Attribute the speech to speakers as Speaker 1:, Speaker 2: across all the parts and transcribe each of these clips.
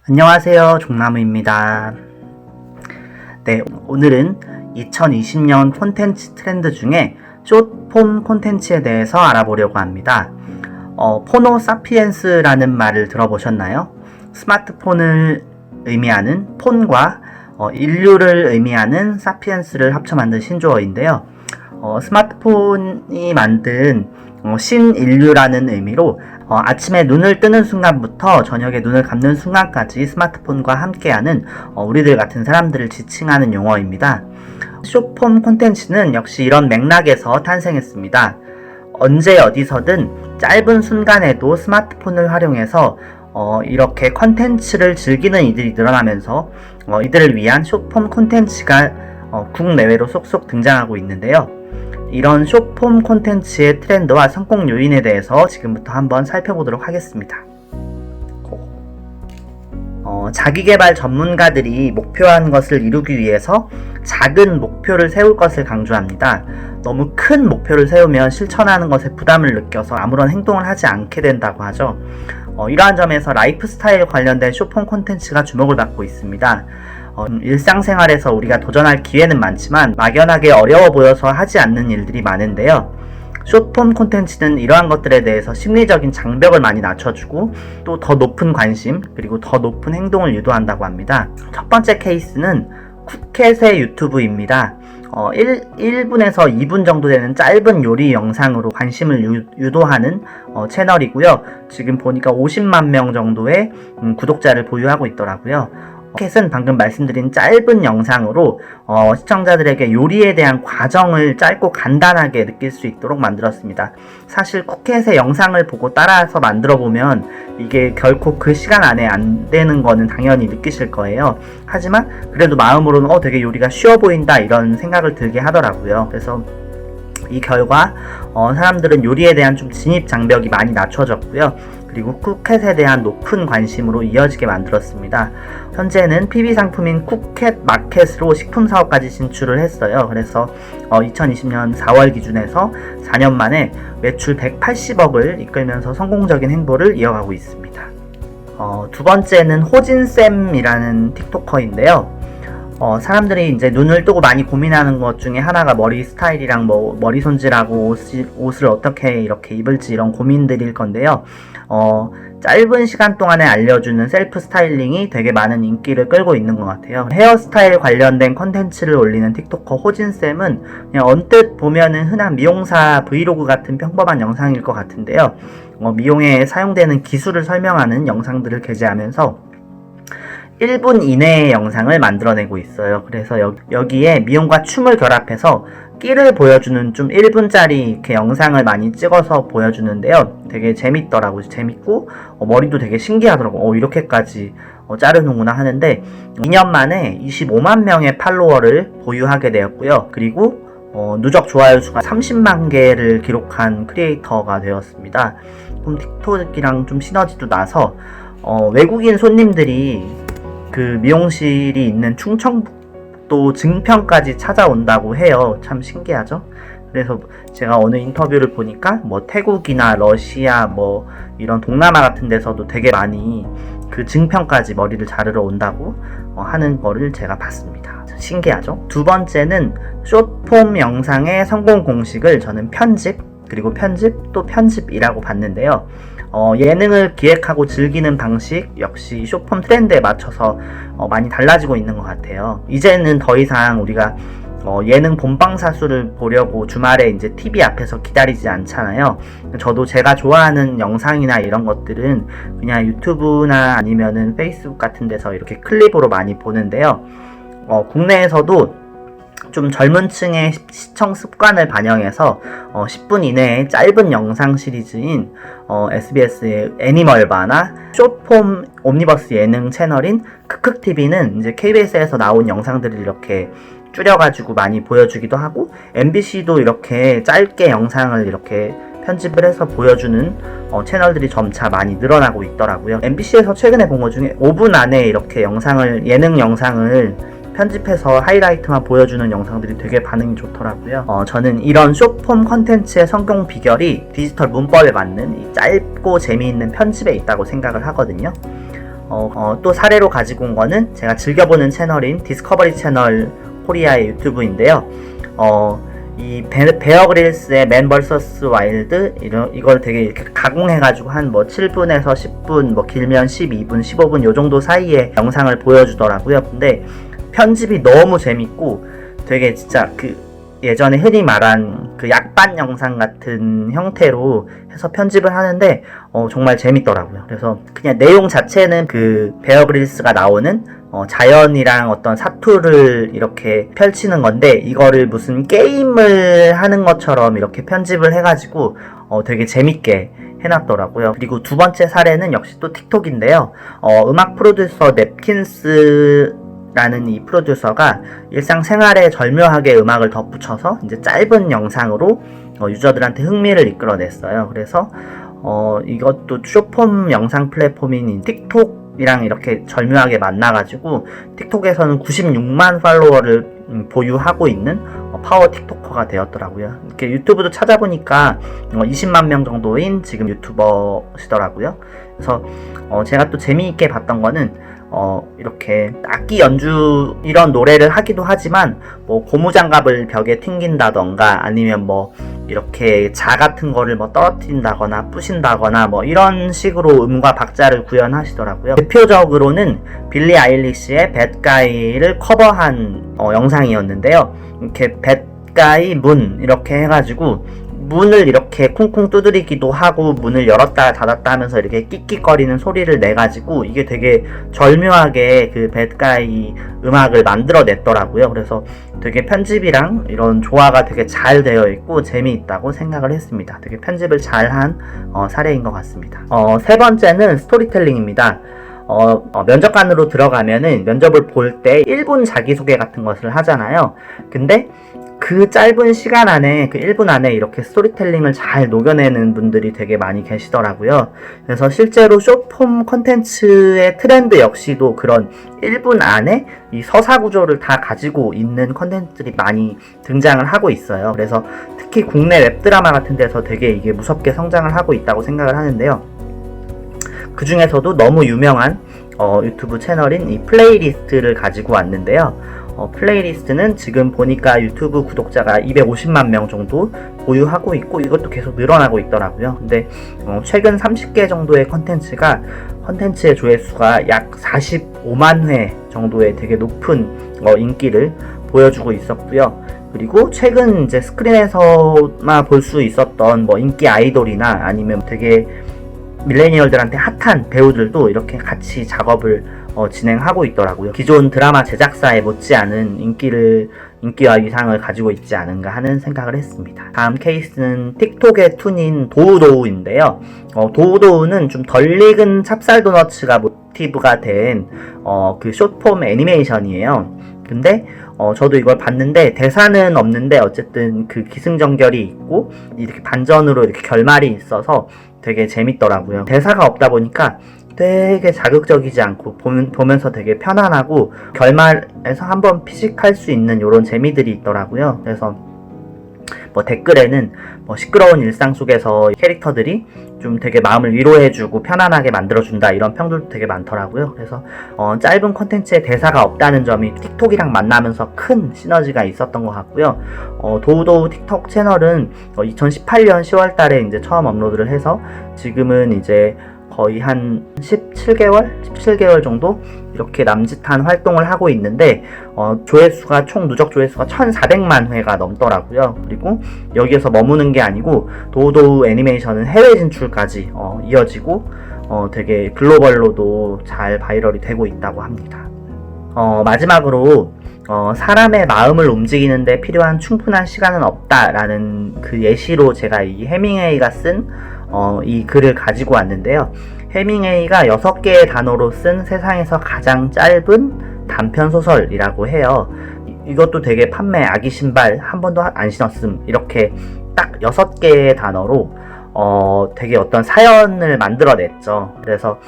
Speaker 1: 안녕하세요, 종나무입니다. 네, 오늘은 2020년 콘텐츠 트렌드 중에 숏폼 콘텐츠에 대해서 알아보려고 합니다. 포노 사피엔스라는 말을 들어보셨나요? 스마트폰을 의미하는 폰과 인류를 의미하는 사피엔스를 합쳐 만든 신조어인데요. 스마트폰이 만든 신인류라는 의미로 아침에 눈을 뜨는 순간부터 저녁에 눈을 감는 순간까지 스마트폰과 함께하는 우리들 같은 사람들을 지칭하는 용어입니다. 숏폼 콘텐츠는 역시 이런 맥락에서 탄생했습니다. 언제 어디서든 짧은 순간에도 스마트폰을 활용해서 이렇게 콘텐츠를 즐기는 이들이 늘어나면서 이들을 위한 숏폼 콘텐츠가 국내외로 속속 등장하고 있는데요. 이런 숏폼 콘텐츠의 트렌드와 성공 요인에 대해서 지금부터 한번 살펴보도록 하겠습니다. 자기계발 전문가들이 목표한 것을 이루기 위해서 작은 목표를 세울 것을 강조합니다. 너무 큰 목표를 세우면 실천하는 것에 부담을 느껴서 아무런 행동을 하지 않게 된다고 하죠. 이러한 점에서 라이프 스타일 관련된 숏폼 콘텐츠가 주목을 받고 있습니다. 일상생활에서 우리가 도전할 기회는 많지만 막연하게 어려워 보여서 하지 않는 일들이 많은데요. 숏폼 콘텐츠는 이러한 것들에 대해서 심리적인 장벽을 많이 낮춰주고 또 더 높은 관심 그리고 더 높은 행동을 유도한다고 합니다. 첫 번째 케이스는 쿠켓의 유튜브입니다. 1분에서 2분 정도 되는 짧은 요리 영상으로 관심을 유도하는 채널이고요. 지금 보니까 50만 명 정도의 구독자를 보유하고 있더라고요. 쿠켓은 방금 말씀드린 짧은 영상으로 시청자들에게 요리에 대한 과정을 짧고 간단하게 느낄 수 있도록 만들었습니다. 사실 쿠켓의 영상을 보고 따라서 만들어 보면 이게 결코 그 시간 안에 안 되는 거는 당연히 느끼실 거예요. 하지만 그래도 마음으로는 되게 요리가 쉬워 보인다 이런 생각을 들게 하더라고요. 그래서 이 결과 사람들은 요리에 대한 좀 진입 장벽이 많이 낮춰졌고요. 그리고 쿠켓에 대한 높은 관심으로 이어지게 만들었습니다. 현재는 PB 상품인 쿠켓 마켓으로 식품 사업까지 진출을 했어요. 그래서 2020년 4월 기준에서 4년 만에 매출 180억을 이끌면서 성공적인 행보를 이어가고 있습니다. 두 번째는 호진쌤이라는 틱토커인데요. 사람들이 이제 눈을 뜨고 많이 고민하는 것 중에 하나가 머리 스타일이랑 머리 손질하고 옷을 어떻게 이렇게 입을지 이런 고민들일 건데요. 짧은 시간 동안에 알려주는 셀프 스타일링이 되게 많은 인기를 끌고 있는 것 같아요. 헤어스타일 관련된 컨텐츠를 올리는 틱토커 호진쌤은 그냥 언뜻 보면은 흔한 미용사 브이로그 같은 평범한 영상일 것 같은데요. 미용에 사용되는 기술을 설명하는 영상들을 게재하면서 1분 이내의 영상을 만들어내고 있어요. 그래서 여기에 미용과 춤을 결합해서 끼를 보여주는 좀 1분짜리 이렇게 영상을 많이 찍어서 보여주는데요. 되게 재밌더라고요. 재밌고 머리도 되게 신기하더라고요. 이렇게까지 자르는구나 하는데 2년 만에 25만 명의 팔로워를 보유하게 되었고요. 그리고 누적 좋아요 수가 30만 개를 기록한 크리에이터가 되었습니다. 그럼 틱톡이랑 좀 시너지도 나서 외국인 손님들이 그 미용실이 있는 충청북도 증평까지 찾아온다고 해요. 참 신기하죠? 그래서 제가 어느 인터뷰를 보니까 태국이나 러시아 이런 동남아 같은 데서도 되게 많이 그 증평까지 머리를 자르러 온다고 하는 거를 제가 봤습니다. 신기하죠? 두 번째는 숏폼 영상의 성공 공식을 저는 편집 그리고 편집 또 편집이라고 봤는데요. 예능을 기획하고 즐기는 방식 역시 숏폼 트렌드에 맞춰서 많이 달라지고 있는 것 같아요. 이제는 더 이상 우리가 예능 본방사수를 보려고 주말에 이제 TV 앞에서 기다리지 않잖아요. 저도 제가 좋아하는 영상이나 이런 것들은 그냥 유튜브나 아니면은 페이스북 같은 데서 이렇게 클립으로 많이 보는데요. 국내에서도 좀 젊은 층의 시청 습관을 반영해서 10분 이내의 짧은 영상 시리즈인 SBS의 애니멀바나 숏폼 옴니버스 예능 채널인 크크TV는 이제 KBS에서 나온 영상들을 이렇게 줄여가지고 많이 보여주기도 하고 MBC도 이렇게 짧게 영상을 이렇게 편집을 해서 보여주는 채널들이 점차 많이 늘어나고 있더라고요. MBC에서 최근에 본 것 중에 5분 안에 이렇게 예능 영상을 편집해서 하이라이트만 보여주는 영상들이 되게 반응이 좋더라고요. 저는 이런 숏폼 컨텐츠의 성공 비결이 디지털 문법에 맞는 이 짧고 재미있는 편집에 있다고 생각을 하거든요. 또 사례로 가지고 온 거는 제가 즐겨보는 채널인 디스커버리 채널 코리아의 유튜브인데요. 이 베어 그릴스의 맨 vs 와일드 이걸 되게 이렇게 가공해가지고 한 뭐 7분에서 10분, 뭐 길면 12분, 15분 요 정도 사이에 영상을 보여주더라고요. 근데 편집이 너무 재밌고 되게 진짜 그 예전에 흔히 말한 그 약반 영상 같은 형태로 해서 편집을 하는데 정말 재밌더라고요. 그래서 그냥 내용 자체는 그 베어 그릴스가 나오는 자연이랑 어떤 사투를 이렇게 펼치는 건데 이거를 무슨 게임을 하는 것처럼 이렇게 편집을 해가지고 되게 재밌게 해놨더라고요. 그리고 두 번째 사례는 역시 또 틱톡인데요. 음악 프로듀서 넵킨스 라는 이 프로듀서가 일상생활에 절묘하게 음악을 덧붙여서 이제 짧은 영상으로 유저들한테 흥미를 이끌어냈어요. 그래서 이것도 숏폼 영상 플랫폼인 틱톡이랑 이렇게 절묘하게 만나가지고 틱톡에서는 96만 팔로워를 보유하고 있는 파워 틱토커가 되었더라고요. 이렇게 유튜브도 찾아보니까 20만 명 정도인 지금 유튜버시더라고요. 그래서 제가 또 재미있게 봤던 거는 이렇게 악기 연주 이런 노래를 하기도 하지만 뭐 고무장갑을 벽에 튕긴다던가 아니면 뭐 이렇게 자 같은 거를 뭐 떨어뜨린다거나 부신다거나 뭐 이런 식으로 음과 박자를 구현하시더라고요. 대표적으로는 빌리 아일리시의 Bad Guy를 커버한 영상이었는데요. 이렇게 Bad Guy 문 이렇게 해가지고 문을 이렇게 쿵쿵 두드리기도 하고 문을 열었다 닫았다 하면서 이렇게 끽끽거리는 소리를 내가지고 이게 되게 절묘하게 그 배드가이 음악을 만들어냈더라고요. 그래서 되게 편집이랑 이런 조화가 되게 잘 되어 있고 재미있다고 생각을 했습니다. 되게 편집을 잘한 사례인 것 같습니다. 세 번째는 스토리텔링입니다. 면접관으로 들어가면은 면접을 볼 때 1분 자기소개 같은 것을 하잖아요. 근데 그 짧은 시간 안에 그 1분 안에 이렇게 스토리텔링을 잘 녹여내는 분들이 되게 많이 계시더라고요. 그래서 실제로 숏폼 컨텐츠의 트렌드 역시도 그런 1분 안에 이 서사 구조를 다 가지고 있는 컨텐츠들이 많이 등장을 하고 있어요. 그래서 특히 국내 웹드라마 같은 데서 되게 이게 무섭게 성장을 하고 있다고 생각을 하는데요. 그 중에서도 너무 유명한 유튜브 채널인 이 플레이리스트를 가지고 왔는데요. 플레이리스트는 지금 보니까 유튜브 구독자가 250만 명 정도 보유하고 있고 이것도 계속 늘어나고 있더라고요. 근데 최근 30개 정도의 컨텐츠의 조회수가 약 45만 회 정도의 되게 높은 인기를 보여주고 있었고요. 그리고 최근 이제 스크린에서만 볼 수 있었던 뭐 인기 아이돌이나 아니면 되게 밀레니얼들한테 핫한 배우들도 이렇게 같이 작업을 진행하고 있더라고요. 기존 드라마 제작사에 못지않은 인기와 위상을 가지고 있지 않은가 하는 생각을 했습니다. 다음 케이스는 틱톡의 툰인 도우도우인데요. 도우도우는 좀 덜 익은 찹쌀도너츠가 모티브가 된 그 숏폼 애니메이션이에요. 근데 저도 이걸 봤는데 대사는 없는데 어쨌든 그 기승전결이 있고 이렇게 반전으로 이렇게 결말이 있어서 되게 재밌더라고요. 대사가 없다 보니까 되게 자극적이지 않고 보면서 되게 편안하고 결말에서 한번 피식할 수 있는 이런 재미들이 있더라고요. 그래서 뭐 댓글에는 뭐 시끄러운 일상 속에서 캐릭터들이 좀 되게 마음을 위로해주고 편안하게 만들어준다 이런 평들도 되게 많더라고요. 그래서 짧은 콘텐츠에 대사가 없다는 점이 틱톡이랑 만나면서 큰 시너지가 있었던 것 같고요. 도우도우 틱톡 채널은 2018년 10월달에 이제 처음 업로드를 해서 지금은 이제 거의 한 17개월 정도 이렇게 남짓한 활동을 하고 있는데 총 누적 조회수가 1400만 회가 넘더라고요. 그리고 여기에서 머무는 게 아니고 도우도우 애니메이션은 해외 진출까지 이어지고 되게 글로벌로도 잘 바이럴이 되고 있다고 합니다. 마지막으로 사람의 마음을 움직이는데 필요한 충분한 시간은 없다라는 그 예시로 제가 이 해밍웨이가 쓴 이 글을 가지고 왔는데요. 해밍웨이가 6개의 단어로 쓴 세상에서 가장 짧은 단편소설이라고 해요. 이것도 되게 판매 아기 신발 한 번도 안 신었음 이렇게 딱 6개의 단어로 되게 어떤 사연을 만들어냈죠. 그래서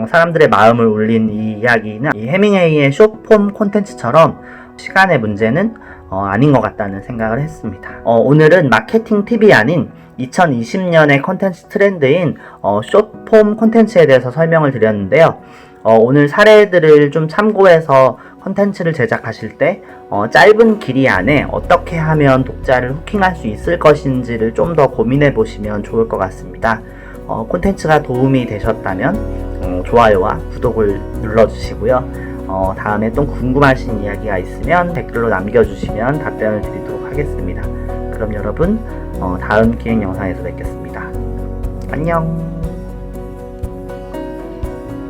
Speaker 1: 사람들의 마음을 울린 이 이야기는 이 해밍웨이의 숏폼 콘텐츠처럼 시간의 문제는 아닌 것 같다는 생각을 했습니다. 오늘은 마케팅 팁이 아닌 2020년의 콘텐츠 트렌드인 숏폼 콘텐츠에 대해서 설명을 드렸는데요. 오늘 사례들을 좀 참고해서 컨텐츠를 제작하실 때 짧은 길이 안에 어떻게 하면 독자를 후킹할 수 있을 것인지를 좀 더 고민해 보시면 좋을 것 같습니다. 콘텐츠가 도움이 되셨다면 좋아요와 구독을 눌러주시고요. 다음에 또 궁금하신 이야기가 있으면 댓글로 남겨주시면 답변을 드리도록 하겠습니다. 그럼 여러분 다음 기획 영상에서 뵙겠습니다. 안녕.